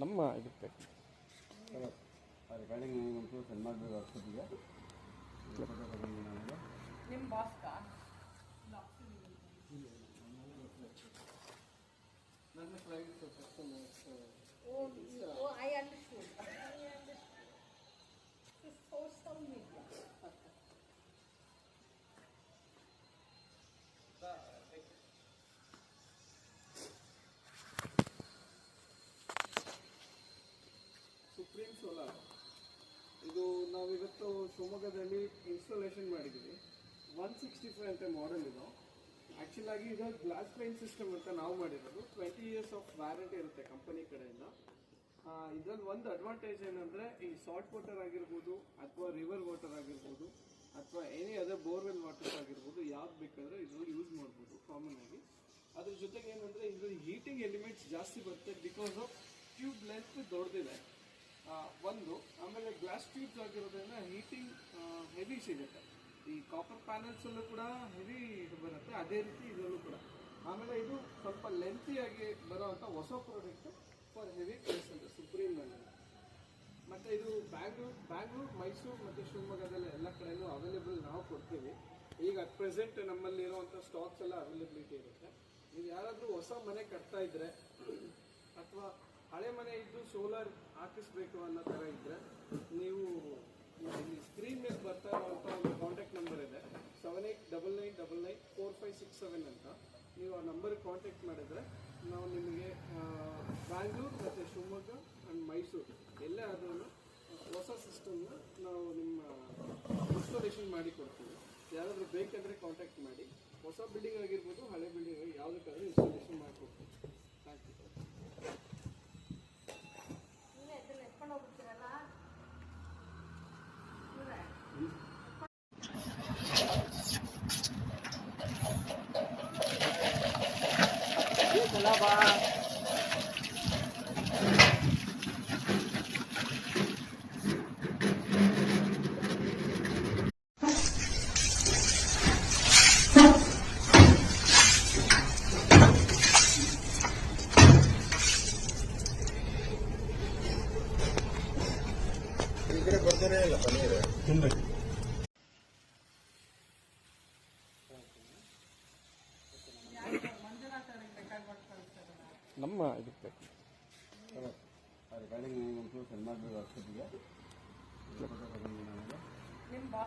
ನಮ್ಮ ಇದಕ್ಕೆ ಅದು ಗಾಡಿ ಒಂಚೂರು ಸೆಂಡ್ ಮಾಡಬೇಕು ಅಷ್ಟೊತ್ತಿಗೆ ನಿಮ್ಮ ಬಾಸ್ಕಾ ನನ್ನ client Oh, I understood. It's social media. Supreme solar ಇದು ನಾವಿವತ್ತು ಶಿವಮೊಗ್ಗದಲ್ಲಿ ಇನ್ಸ್ಟಾಲೇಷನ್ ಮಾಡಿದ್ದೀವಿ 165 ಅಂತ ಮಾಡೆಲ್ ಇದು. ಆ್ಯಕ್ಚುಲ್ ಆಗಿ ಇದು ಗ್ಲಾಸ್ ಪ್ಲೇನ್ ಸಿಸ್ಟಮ್ ಅಂತ ನಾವು ಮಾಡಿರೋದು. 20 years ಆಫ್ ವ್ಯಾರಂಟಿ ಇರುತ್ತೆ ಕಂಪನಿ ಕಡೆಯಿಂದ. ಇದರಲ್ಲಿ ಒಂದು ಅಡ್ವಾಂಟೇಜ್ ಏನಂದರೆ ಈ ಸಾಲ್ಟ್ ವಾಟರ್ ಆಗಿರ್ಬೋದು ಅಥವಾ ರಿವರ್ ವಾಟರ್ ಆಗಿರ್ಬೋದು ಅಥವಾ ಎನಿ ಅದರ್ ಬೋರ್ವೆಲ್ ವಾಟರ್ ಆಗಿರ್ಬೋದು ಯಾವ್ದು ಬೇಕಾದರೆ ಇದರಲ್ಲಿ ಯೂಸ್ ಮಾಡ್ಬೋದು ಕಾಮನ್ ಆಗಿ. ಅದ್ರ ಜೊತೆಗೆ ಏನಂದರೆ ಇದರಲ್ಲಿ ಹೀಟಿಂಗ್ ಎಲಿಮೆಂಟ್ಸ್ ಜಾಸ್ತಿ ಬರುತ್ತೆ ಬಿಕಾಸ್ ಆಫ್ ಟ್ಯೂಬ್ ಲೆಂತ್ ದೊಡ್ಡದಿದೆ ಒಂದು. ಆಮೇಲೆ ಗ್ಲಾಸ್ ಟ್ಯೂಬ್ಸ್ ಆಗಿರೋದ್ರಿಂದ ಹೀಟಿಂಗ್ ಹೆವಿ ಸಿಗುತ್ತೆ. ಈ ಕಾಪರ್ ಪ್ಯಾನಲ್ಸಲ್ಲೂ ಕೂಡ ಹೆವಿ ಬರುತ್ತೆ, ಅದೇ ರೀತಿ ಇದರಲ್ಲೂ ಕೂಡ. ಆಮೇಲೆ ಇದು ಸ್ವಲ್ಪ ಲೆಂತಿಯಾಗಿ ಬರೋವಂಥ ಹೊಸ ಪ್ರಾಡಕ್ಟ್ ಫಾರ್ ಹೆವಿ ಕೇಸ್ ಅಂತ ಸುಪ್ರೀಮ್ನಲ್ಲಿ. ಮತ್ತು ಇದು ಬ್ಯಾಂಗ್ಳೂರು, ಮೈಸೂರು ಮತ್ತು ಶಿವಮೊಗ್ಗದಲ್ಲಿ ಎಲ್ಲ ಕಡೆಯೂ ಅವೈಲೇಬಲ್ ನಾವು ಕೊಡ್ತೀವಿ. ಈಗ ಅಟ್ ಪ್ರೆಸೆಂಟ್ ನಮ್ಮಲ್ಲಿ ಇರುವಂಥ ಸ್ಟಾಕ್ಸ್ ಎಲ್ಲ ಅವೈಲೇಬಿಲಿಟಿ ಇರುತ್ತೆ. ನೀವು ಯಾರಾದರೂ ಹೊಸ ಮನೆ ಕಟ್ತಾ ಇದ್ದರೆ ಅಥವಾ ಹಳೆ ಮನೆ ಇದ್ದು ಸೋಲಾರ್ ಹಾಕಿಸ್ಬೇಕು ಅನ್ನೋ ಥರ ಇದ್ದರೆ ನೀವು ಇಲ್ಲಿ ಸ್ಕ್ರೀನ್ ಮೇಲೆ ಬರ್ತಾ ಇರುವಂಥ ಒಂದು ಕಾಂಟ್ಯಾಕ್ಟ್ ನಂಬರ್ ಇದೆ 7899994567 ಅಂತ. ನೀವು ಆ ನಂಬರ್ಗೆ ಕಾಂಟ್ಯಾಕ್ಟ್ ಮಾಡಿದರೆ ನಾವು ನಿಮಗೆ ಬ್ಯಾಂಗ್ಳೂರು ಮತ್ತು ಶಿವಮೊಗ್ಗ ಆ್ಯಂಡ್ ಮೈಸೂರು ಎಲ್ಲೇ ಆದ್ರೂ ಹೊಸ ಸಿಸ್ಟಮ್ನ ನಾವು ನಿಮ್ಮ ಇನ್ಸ್ಟಾಲೇಷನ್ ಮಾಡಿ ಕೊಡ್ತೀವಿ. ಯಾರಾದರೂ ಬೇಕಂದರೆ ಕಾಂಟ್ಯಾಕ್ಟ್ ಮಾಡಿ. ಹೊಸ ಬಿಲ್ಡಿಂಗ್ ಆಗಿರ್ಬೋದು ಹಳೆ ಬಿಲ್ಡಿಂಗ್ ಆಗಿ ಯಾವುದಕ್ಕಾದ್ರೂ ಇನ್ಸ್ಟಾಲೇಷನ್ ಮಾಡಿಕೊಡ್ತೀವಿ. Thank you. ಈ ಕಡೆ ಬರ್ತಾನೆ ಇಲ್ಲ ಪನ್ನೀರ್ ಹಿಂದೆ ನಮ್ಮ ಇದಕ್ಕೆ ಅದು ಗಾಡಿ ಒಂಚೂರು ಸೆಂಡ್ ಮಾಡಬೇಕು ಅಷ್ಟೊತ್ತಿಗೆ ನಿಮ್ಮ ಬಾಸ್